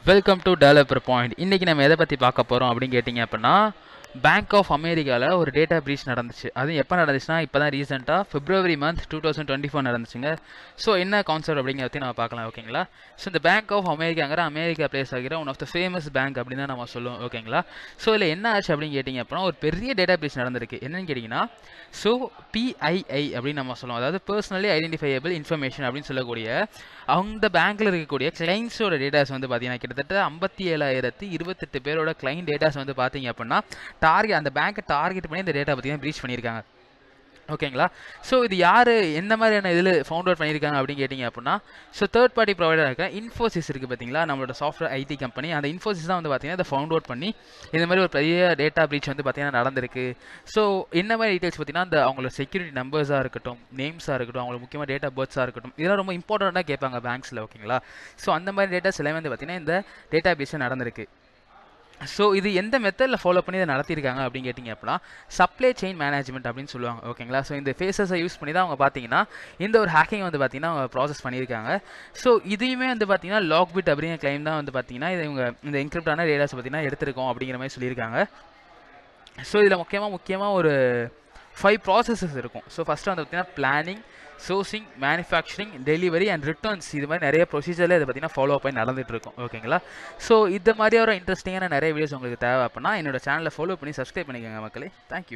Welcome to developer point. இன்றைக்கி நம்ம எதை பற்றி பார்க்க போகிறோம் அப்படின்னு கேட்டிங்க அப்படின்னா, பேங்க் ஆஃப் அமெரிக்காவில் ஒரு டேட்டா ப்ரீச் நடந்துச்சு. அதுவும் எப்போ நடந்துச்சுன்னா இப்போ தான் ரீசெண்டாக February month 2024 நடந்துச்சுங்க. ஸோ என்ன கான்செப்ட் அப்படிங்கிறத பற்றி நம்ம பார்க்கலாம், ஓகேங்களா. ஸோ இந்த பேங்க் ஆஃப் அமெரிக்காங்கிற அமெரிக்கா பிளேஸ் ஆகிற one of the famous bank அப்படின்னு தான் நம்ம சொல்லுவோம், ஓகேங்களா. ஸோ இதில் என்ன ஆச்சு அப்படின்னு கேட்டிங்க அப்படின்னா, ஒரு பெரிய டேட்டா ப்ரீச் நடந்திருக்கு. என்னன்னு கேட்டிங்கன்னா, ஸோ PII அப்படின்னு நம்ம சொல்லுவோம், அதாவது பர்சனலி ஐடென்டிஃபையபிள் இன்ஃபர்மேஷன் அப்படின்னு சொல்லக்கூடிய அந்த பேங்க்கில் இருக்கக்கூடிய கிளைண்ட்ஸோட டேட்டாஸ் வந்து பார்த்தீங்கன்னா கிட்டத்தட்ட 57,028 பேரோட கிளைண்ட் டேட்டாஸ் வந்து பார்த்தீங்க அப்படின்னா டார்கெட், அந்த பேங்க்கை டார்கெட் பண்ணி இந்த டேட்டா பார்த்தீங்கன்னா ப்ரீச் பண்ணியிருக்காங்க, ஓகேங்களா. ஸோ இது யார் எந்த மாதிரியான இதில் ஃபவுண்ட் அவுட் பண்ணியிருக்காங்க அப்படின்னு கேட்டிங்க அப்படின்னா, ஸோ தேர்ட் பார்ட்டி ப்ரொவைடர் இருக்க இன்ஃபோசிஸ் இருக்குது பார்த்தீங்களா, நம்மளோட சாஃப்ட்வேர் ஐடி கம்பெனி. அந்த இன்ஃபோசிஸ் தான் வந்து பார்த்தீங்கன்னா இதை ஃபவுண்ட் அவுட் பண்ணி இந்த மாதிரி ஒரு பெரிய டேட்டா ப்ரீச் வந்து பார்த்தீங்கன்னா நடந்திருக்கு. ஸோ என்ன மாதிரி டீட்டெயில்ஸ் பார்த்தீங்கன்னா, அந்த அவங்களோட செக்யூரிட்டி நம்பர்ஸாக இருக்கட்டும், நேம்ஸாக இருக்கட்டும், அவங்களுக்கு முக்கியமாக டேட் ஆஃப் பர்த்ஸாக இருக்கட்டும், இதெல்லாம் ரொம்ப இம்பார்ட்டண்ட்டாக கேட்பாங்க பேங்க்ஸில், ஓகேங்களா. ஸோ அந்த மாதிரி டேட்டாஸ் எல்லாமே வந்து பார்த்தீங்கன்னா இந்த டேட்டா ப்ரீச்சில் நடந்திருக்கு. ஸோ இது எந்த மெத்தடில் ஃபாலோ பண்ணி இதை நடத்தியிருக்காங்க அப்படின்னு கேட்டிங்க அப்படின்னா, சப்ளை செயின் மேனேஜ்மெண்ட் அப்படின்னு சொல்லுவாங்க, ஓகேங்களா. ஸோ இந்த ஃபேஸஸை யூஸ் பண்ணி தான் அவங்க பார்த்தீங்கன்னா இந்த ஒரு ஹேக்கிங் வந்து பார்த்தீங்கன்னா அவங்க ப்ராசஸ் பண்ணியிருக்காங்க. ஸோ இதையுமே வந்து பார்த்தீங்கன்னா லாக்பிட் அப்படிங்கிற கிளைம் தான் வந்து பார்த்தீங்கன்னா இது இவங்க இந்த என்கிரிப்டான டேட்டாஸ் பார்த்தீங்கன்னா எடுத்திருக்கோம் அப்படிங்கிற மாதிரி சொல்லியிருக்காங்க. ஸோ இதில் முக்கியமாக ஒரு 5 ப்ராசஸஸ் இருக்கும். ஸோ ஃபஸ்ட்டு வந்து பார்த்தீங்கன்னா planning, sourcing, manufacturing, delivery and returns, இது மாதிரி நிறைய ப்ரொசீஜரில் இதை பார்த்தீங்கன்னா ஃபாலோ பண்ணி நடந்துட்டு இருக்கும், ஓகேங்களா. ஸோ இந்த மாதிரி ஒரு இன்ட்ரெஸ்டிங்கான நிறைய வீடியோஸ் உங்களுக்கு தேவை அப்படின்னா என்னோட சேனலை ஃபாலோ பண்ணி சப்ஸ்கிரைப் பண்ணிக்கோங்க மக்களே. தேங்க்யூ.